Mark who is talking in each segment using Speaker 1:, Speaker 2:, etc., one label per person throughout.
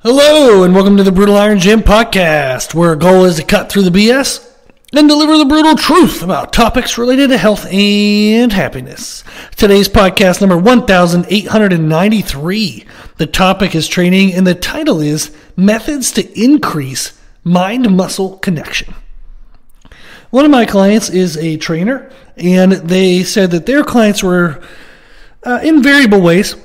Speaker 1: Hello, and welcome to the Brutal Iron Gym podcast, where our goal is to cut through the BS and deliver the brutal truth about topics related to health and happiness. Today's podcast number 1893. The topic is training, and the title is Methods to Increase Mind-Muscle Connection. One of my clients is a trainer, and they said that their clients were in variable ways.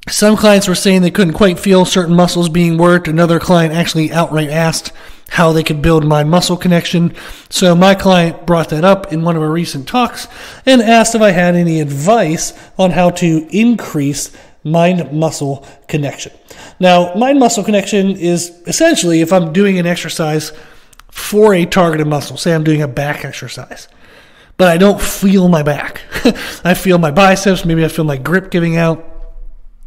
Speaker 1: Some clients were saying they couldn't quite feel certain muscles being worked. Another client actually outright asked how they could build mind-muscle connection. So my client brought that up in one of our recent talks and asked if I had any advice on how to increase mind-muscle connection. Now, mind-muscle connection is essentially if I'm doing an exercise for a targeted muscle. Say I'm doing a back exercise, but I don't feel my back. I feel my biceps, maybe I feel my grip giving out.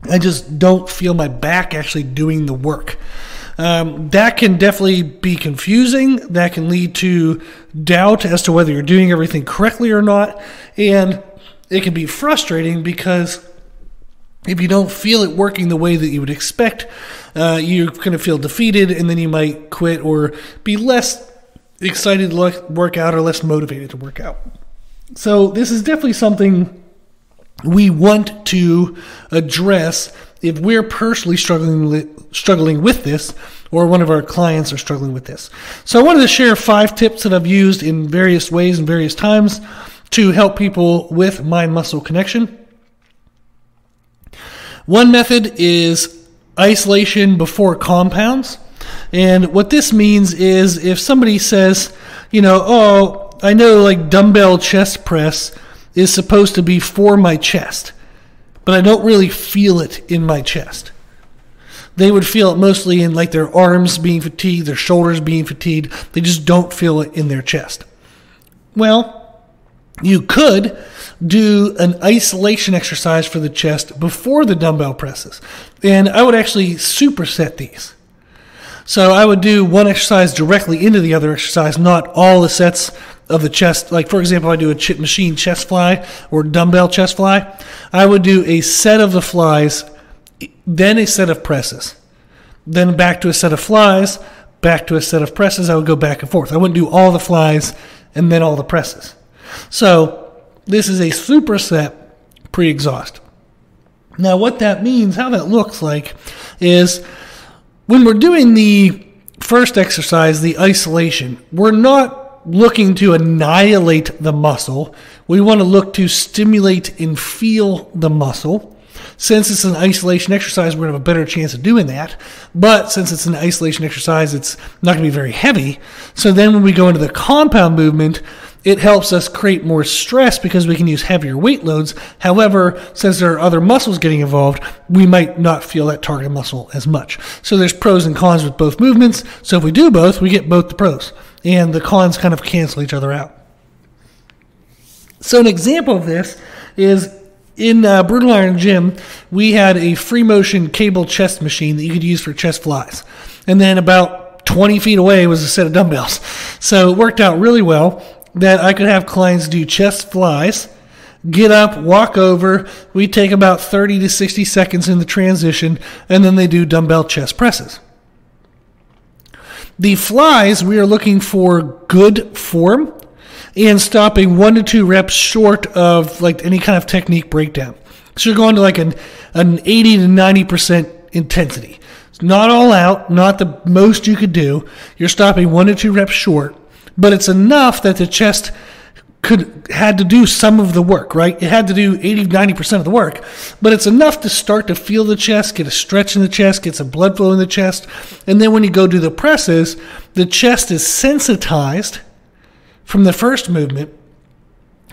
Speaker 1: I just don't feel my back actually doing the work. That can definitely be confusing. That can lead to doubt as to whether you're doing everything correctly or not. And it can be frustrating because if you don't feel it working the way that you would expect, you're going to feel defeated, and then you might quit or be less excited to work out or less motivated to work out. So this is definitely something we want to address if we're personally struggling with this, or one of our clients are struggling with this. So I wanted to share 5 tips that I've used in various ways and various times to help people with mind-muscle connection. One method is isolation before compounds. And what this means is if somebody says, I know like dumbbell chest press is supposed to be for my chest, but I don't really feel it in my chest. They would feel it mostly in like their arms being fatigued, their shoulders being fatigued. They just don't feel it in their chest. Well, you could do an isolation exercise for the chest before the dumbbell presses. And I would actually superset these. So I would do one exercise directly into the other exercise, not all the sets of the chest. Like, for example, I do a chip machine chest fly or dumbbell chest fly. I would do a set of the flies, then a set of presses, then back to a set of flies, back to a set of presses. I would go back and forth. I wouldn't do all the flies and then all the presses. So this is a superset pre-exhaust. Now, what that means, how that looks like, is when we're doing the first exercise, the isolation, we're not looking to annihilate the muscle. We want to look to stimulate and feel the muscle. Since it's an isolation exercise, we're going to have a better chance of doing that. But since it's an isolation exercise, it's not going to be very heavy. So then when we go into the compound movement, it helps us create more stress because we can use heavier weight loads. However, since there are other muscles getting involved, we might not feel that target muscle as much. So there's pros and cons with both movements. So if we do both, we get both the pros. And the cons kind of cancel each other out. So an example of this is in Brutal Iron Gym, we had a free motion cable chest machine that you could use for chest flies. And then about 20 feet away was a set of dumbbells. So it worked out really well that I could have clients do chest flies, get up, walk over. We take about 30 to 60 seconds in the transition, and then they do dumbbell chest presses. The flies, we are looking for good form and stopping 1 to 2 reps short of like any kind of technique breakdown. So you're going to like an 80 to 90% intensity. It's not all out, not the most you could do. You're stopping 1 to 2 reps short, but it's enough that the chest had to do some of the work, right? It had to do 80 to 90% of the work, but it's enough to start to feel the chest, get a stretch in the chest, get some blood flow in the chest, and then when you go do the presses, the chest is sensitized from the first movement,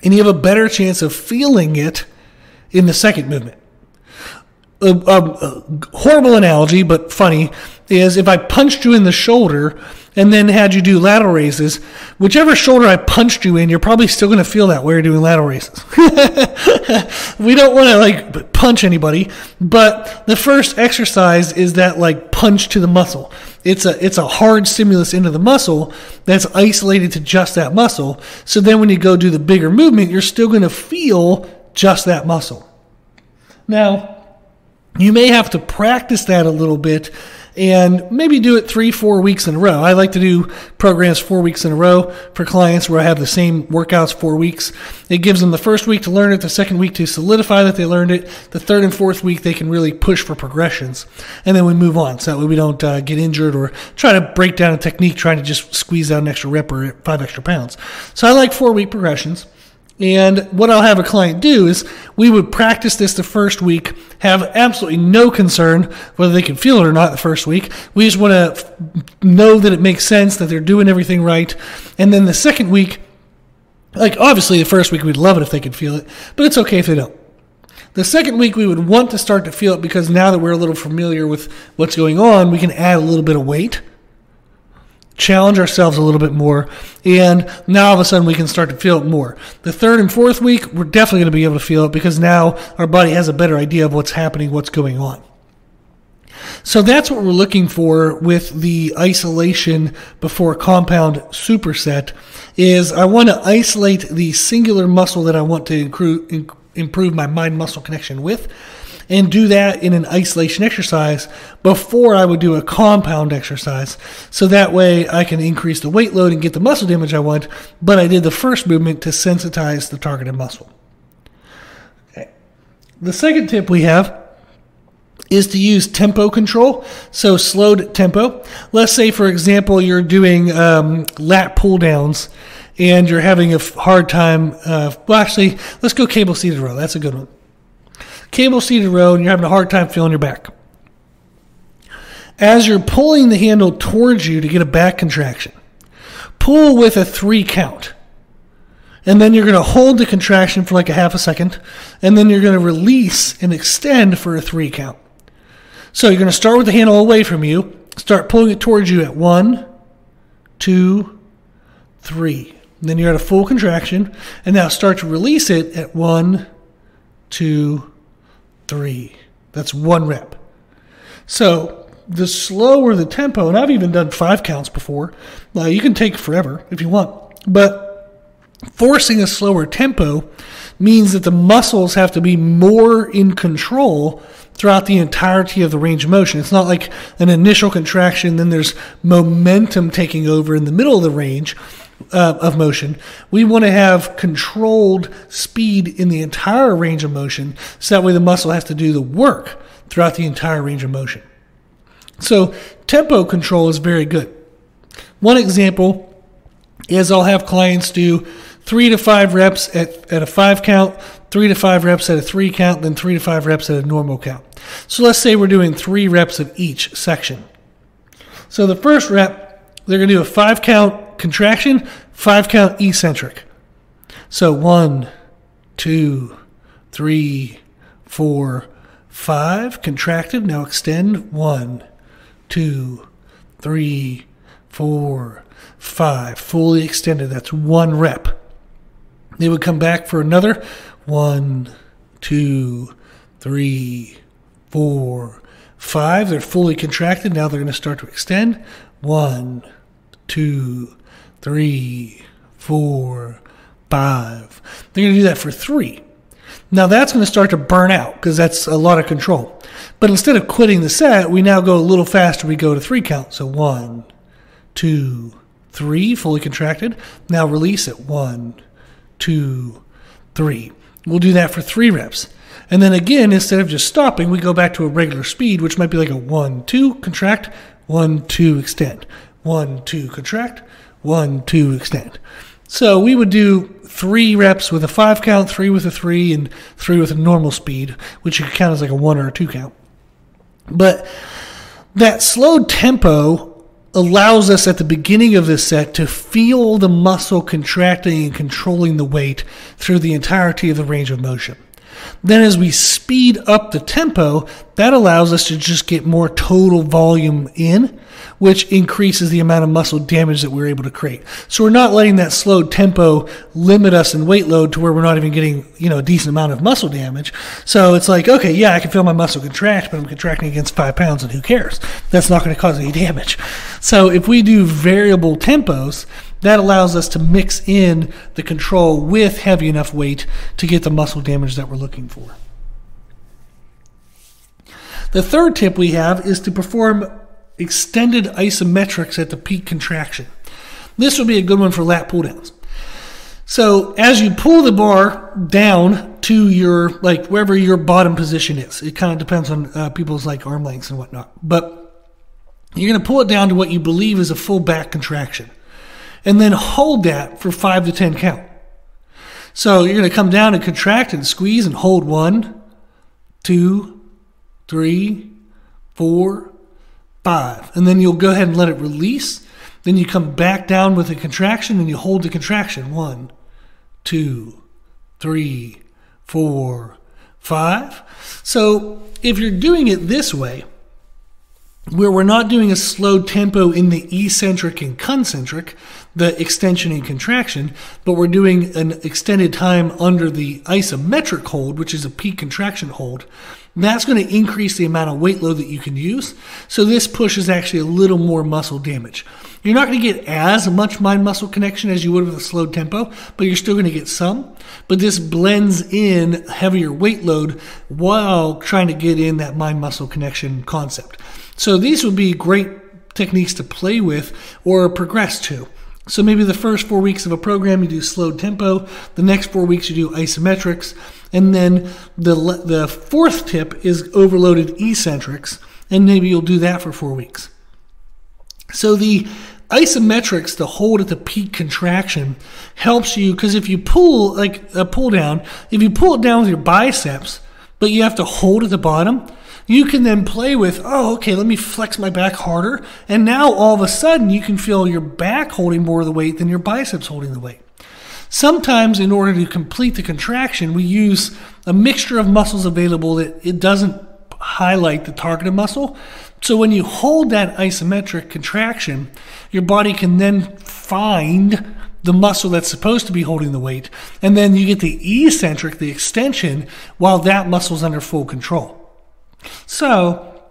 Speaker 1: and you have a better chance of feeling it in the second movement. A horrible analogy, but funny, is if I punched you in the shoulder and then had you do lateral raises, whichever shoulder I punched you in, you're probably still going to feel that while you're doing lateral raises. We don't want to punch anybody, but the first exercise is that punch to the muscle. It's a hard stimulus into the muscle that's isolated to just that muscle. So then when you go do the bigger movement, you're still going to feel just that muscle. Now, you may have to practice that a little bit and maybe do it 3-4 weeks in a row. I like to do programs 4 weeks in a row for clients where I have the same workouts 4 weeks. It gives them the first week to learn it, the second week to solidify that they learned it, the third and fourth week they can really push for progressions, and then we move on so that way we don't get injured or try to break down a technique trying to just squeeze out an extra rep or 5 extra pounds. So I like 4-week progressions. And what I'll have a client do is we would practice this the first week, have absolutely no concern whether they can feel it or not the first week. We just want to know that it makes sense, that they're doing everything right. And then the second week, like obviously the first week we'd love it if they could feel it, but it's okay if they don't. The second week we would want to start to feel it because now that we're a little familiar with what's going on, we can add a little bit of weight, challenge ourselves a little bit more, and now all of a sudden we can start to feel it more. The third and fourth week, we're definitely going to be able to feel it because now our body has a better idea of what's happening, what's going on. So that's what we're looking for with the isolation before compound superset, is I want to isolate the singular muscle that I want to improve my mind-muscle connection with, and do that in an isolation exercise before I would do a compound exercise. So that way I can increase the weight load and get the muscle damage I want, but I did the first movement to sensitize the targeted muscle. Okay. The second tip we have is to use tempo control, so slowed tempo. Let's say, for example, you're doing lat pull downs and you're having a hard time, actually, let's go cable seated row. That's a good one. Cable seated row, and you're having a hard time feeling your back. As you're pulling the handle towards you to get a back contraction, pull with a 3 count. And then you're going to hold the contraction for like a half a second, and then you're going to release and extend for a 3 count. So you're going to start with the handle away from you, start pulling it towards you at 1, 2, 3. And then you're at a full contraction, and now start to release it at 1, 2, 3. That's 1 rep. So the slower the tempo, and I've even done 5 counts before. You can take forever if you want, but forcing a slower tempo means that the muscles have to be more in control throughout the entirety of the range of motion. It's not like an initial contraction, then there's momentum taking over in the middle of the range of motion. We want to have controlled speed in the entire range of motion, so that way the muscle has to do the work throughout the entire range of motion. So tempo control is very good. One example is I'll have clients do 3 to 5 reps at a 5 count, 3 to 5 reps at a 3 count, then 3 to 5 reps at a normal count. So let's say we're doing 3 reps of each section. So the first rep, they're going to do a 5 count contraction, 5 count eccentric. So 1, 2, 3, 4, 5, contracted. Now extend. 1, 2, 3, 4, 5, fully extended. That's 1 rep. They would come back for another 1, 2, 3, 4, 5. They're fully contracted. Now they're going to start to extend. 1, 2, 3, 4, 5. They're going to do that for 3. Now that's going to start to burn out because that's a lot of control. But instead of quitting the set, we now go a little faster. We go to 3 count. So 1, 2, 3, fully contracted. Now release it. 1, 2, 3. We'll do that for 3 reps. And then again, instead of just stopping, we go back to a regular speed, which might be like a 1, 2, contract, 1, 2, extend. 1, 2, contract, 1, 2, extend. So we would do 3 reps with a 5 count, 3 with a 3, and 3 with a normal speed, which you could count as like a 1 or a 2 count. But that slowed tempo allows us at the beginning of this set to feel the muscle contracting and controlling the weight through the entirety of the range of motion. Then as we speed up the tempo, that allows us to just get more total volume in, which increases the amount of muscle damage that we're able to create. So we're not letting that slowed tempo limit us in weight load to where we're not even getting, a decent amount of muscle damage. So it's like, okay, yeah, I can feel my muscle contract, but I'm contracting against 5 pounds, and who cares? That's not going to cause any damage. So if we do variable tempos, that allows us to mix in the control with heavy enough weight to get the muscle damage that we're looking for. The third tip we have is to perform extended isometrics at the peak contraction. This would be a good one for lat pull downs. So as you pull the bar down to your, like, wherever your bottom position is, it kind of depends on people's like arm lengths and whatnot, but you're going to pull it down to what you believe is a full back contraction, and then hold that for 5 to 10 count. So you're going to come down and contract and squeeze and hold 1, 2, 3, 4, 5, and then you'll go ahead and let it release. Then you come back down with a contraction and you hold the contraction. 1, 2, 3, 4, 5. So if you're doing it this way, where we're not doing a slow tempo in the eccentric and concentric, the extension and contraction, but we're doing an extended time under the isometric hold, which is a peak contraction hold, that's going to increase the amount of weight load that you can use. So this pushes actually a little more muscle damage. You're not going to get as much mind-muscle connection as you would with a slow tempo, but you're still going to get some. But this blends in heavier weight load while trying to get in that mind-muscle connection concept. So these would be great techniques to play with or progress to. So maybe the first 4 weeks of a program you do slow tempo, the next 4 weeks you do isometrics, and then the fourth tip is overloaded eccentrics, and maybe you'll do that for 4 weeks. So the isometrics, the hold at the peak contraction, helps you, because if you pull, like a pull down, if you pull it down with your biceps, but you have to hold at the bottom, you can then play with, oh, okay, let me flex my back harder. And now all of a sudden you can feel your back holding more of the weight than your biceps holding the weight. Sometimes in order to complete the contraction, we use a mixture of muscles available that it doesn't highlight the targeted muscle. So when you hold that isometric contraction, your body can then find the muscle that's supposed to be holding the weight. And then you get the eccentric, the extension, while that muscle's under full control. So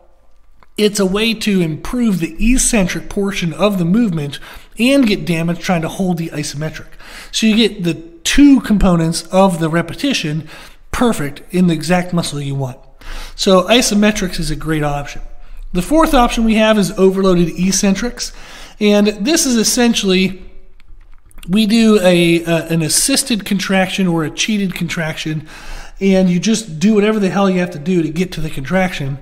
Speaker 1: it's a way to improve the eccentric portion of the movement and get damage trying to hold the isometric. So you get the two components of the repetition perfect in the exact muscle you want. So isometrics is a great option. The fourth option we have is overloaded eccentrics. And this is essentially, we do an assisted contraction or a cheated contraction, and you just do whatever the hell you have to do to get to the contraction,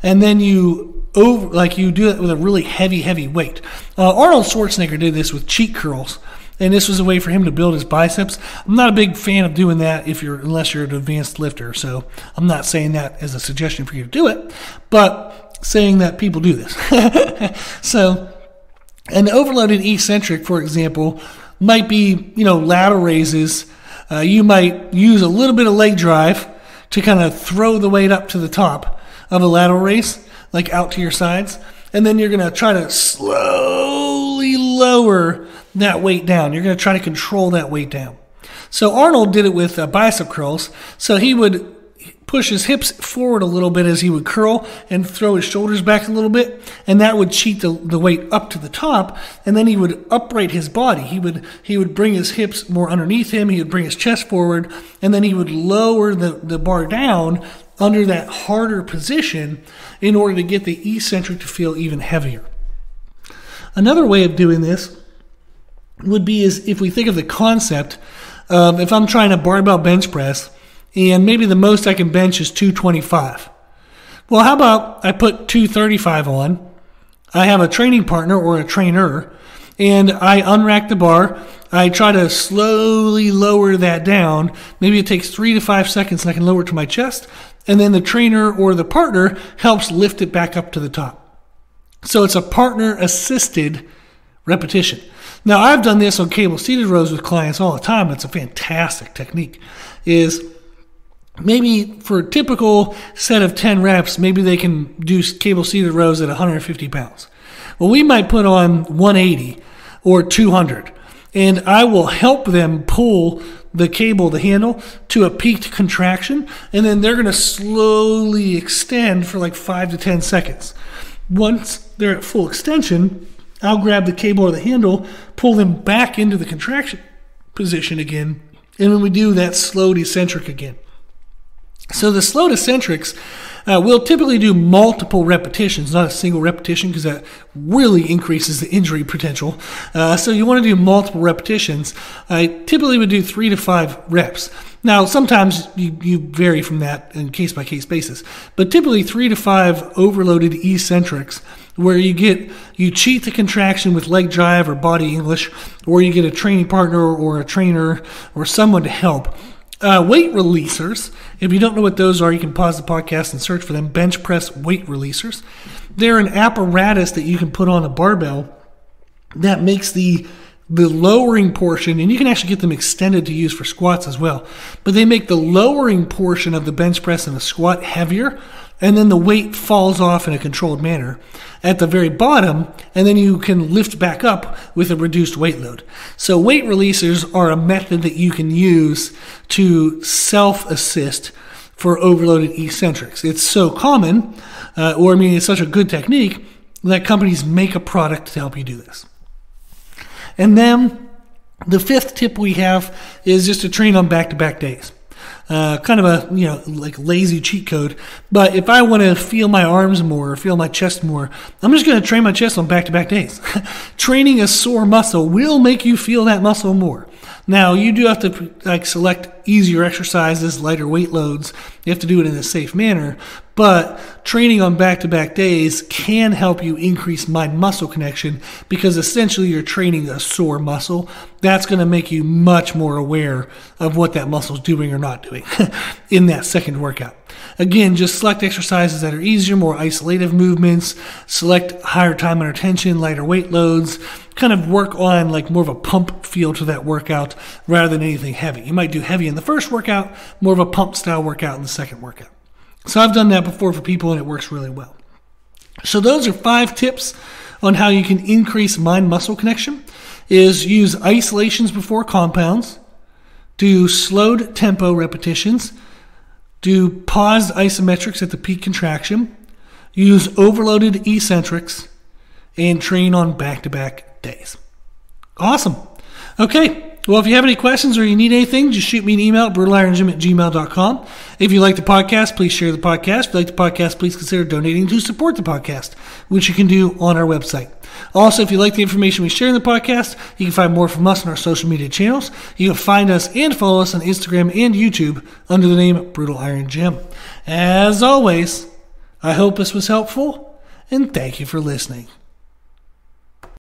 Speaker 1: and then you do it with a really heavy weight. Arnold Schwarzenegger did this with cheat curls, and this was a way for him to build his biceps. I'm not a big fan of doing that unless you're an advanced lifter, so I'm not saying that as a suggestion for you to do it, but saying that people do this. So an overloaded eccentric, for example, might be, lateral raises. You might use a little bit of leg drive to kind of throw the weight up to the top of a lateral raise, like out to your sides. And then you're going to try to slowly lower that weight down. You're going to try to control that weight down. So Arnold did it with bicep curls. So he would push his hips forward a little bit as he would curl and throw his shoulders back a little bit, and that would cheat the weight up to the top, and then he would upright his body. He would bring his hips more underneath him, he would bring his chest forward, and then he would lower the bar down under that harder position in order to get the eccentric to feel even heavier. Another way of doing this would be is if we think of the concept of, if I'm trying to barbell bench press, and maybe the most I can bench is 225. Well, how about I put 235 on, I have a training partner or a trainer, and I unrack the bar, I try to slowly lower that down, maybe it takes 3 to 5 seconds and I can lower it to my chest, and then the trainer or the partner helps lift it back up to the top. So it's a partner-assisted repetition. Now, I've done this on cable-seated rows with clients all the time. It's a fantastic technique. Maybe for a typical set of 10 reps, maybe they can do cable-seated rows at 150 pounds. Well, we might put on 180 or 200, and I will help them pull the cable, the handle, to a peaked contraction, and then they're going to slowly extend for like 5 to 10 seconds. Once they're at full extension, I'll grab the cable or the handle, pull them back into the contraction position again, and then we do that slowed eccentric again. So the slowed eccentrics, We'll typically do multiple repetitions, not a single repetition, because that really increases the injury potential. So you want to do multiple repetitions. I typically would do 3 to 5 reps. Now, sometimes you vary from that in case-by-case basis, but typically 3 to 5 overloaded eccentrics, where you cheat the contraction with leg drive or body English, or you get a training partner or a trainer or someone to help. Weight releasers, if you don't know what those are, you can pause the podcast and search for them. Bench press weight releasers. They're an apparatus that you can put on a barbell that makes the lowering portion, and you can actually get them extended to use for squats as well, but they make the lowering portion of the bench press and the squat heavier, and then the weight falls off in a controlled manner at the very bottom, and then you can lift back up with a reduced weight load. So weight releasers are a method that you can use to self-assist for overloaded eccentrics. It's so common, it's such a good technique that companies make a product to help you do this. And then the 5th tip we have is just to train on back-to-back days. Kind of a, like lazy cheat code. But if I want to feel my arms more or feel my chest more, I'm just going to train my chest on back-to-back days. Training a sore muscle will make you feel that muscle more. Now, you do have to select easier exercises, lighter weight loads. You have to do it in a safe manner. But training on back-to-back days can help you increase mind-muscle connection, because essentially you're training a sore muscle. That's going to make you much more aware of what that muscle's doing or not doing in that second workout. Again, just select exercises that are easier, more isolative movements, select higher time under tension, lighter weight loads, kind of work on more of a pump feel to that workout rather than anything heavy. You might do heavy in the first workout, more of a pump style workout in the second workout. So I've done that before for people and it works really well. So those are 5 tips on how you can increase mind-muscle connection. Is use isolations before compounds, do slowed tempo repetitions, do paused isometrics at the peak contraction, use overloaded eccentrics, and train on back-to-back days. Awesome. Okay. Well, if you have any questions or you need anything, just shoot me an email at brutalirongym@gmail.com. If you like the podcast, please share the podcast. If you like the podcast, please consider donating to support the podcast, which you can do on our website. Also, if you like the information we share in the podcast, you can find more from us on our social media channels. You can find us and follow us on Instagram and YouTube under the name Brutal Iron Gym. As always, I hope this was helpful, and thank you for listening.